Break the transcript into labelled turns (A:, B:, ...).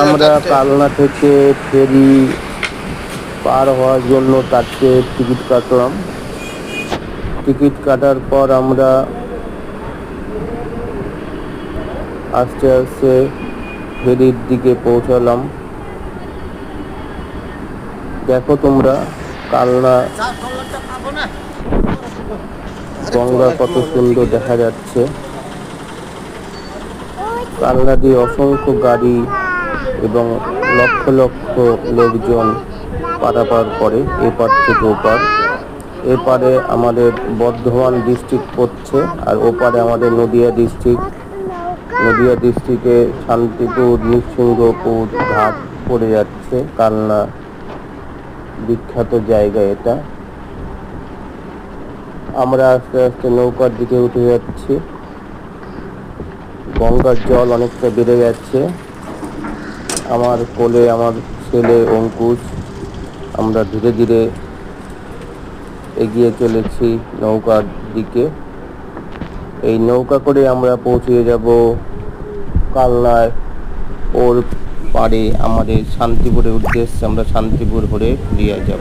A: আমরা কালনা থেকে ফেরি পার হওয়ার জন্য 4টে টিকিট কাটলাম। টিকিট কাটার পর আমরা আস্তে আস্তে ফেরির দিকে পৌঁছালাম। দেখো তোমরা কালনা গঙ্গা কত সুন্দর দেখা যাচ্ছে। কালনা দিয়ে অসংখ্য গাড়ি এবং লক্ষ লক্ষ লোকজন পারাপার করে এপার থেকে ওপার। এপারে আমাদের বর্ধমান ডিস্ট্রিক্ট পড়ছে, আর ওপারে আমাদের নদিয়া ডিস্ট্রিক্ট। নদিয়া ডিস্ট্রিক্টে শান্তিপুর, নৃসিংহপুর ঘাট পড়ে যাচ্ছে। কালনা বিখ্যাত জায়গা এটা। আমরা আস্তে আস্তে নৌকার দিকে উঠে যাচ্ছি। গঙ্গার জল অনেকটা বেড়ে যাচ্ছে। আমার কোলে আমার ছেলে অঙ্কুশ। আমরা ধীরে ধীরে এগিয়ে চলেছি নৌকার দিকে। এই নৌকা করে আমরা পৌঁছে যাব কালনায় ওর পাড়ে, আমাদের শান্তিপুরের উদ্দেশ্যে। আমরা শান্তিপুর হয়ে ফিরে যাব।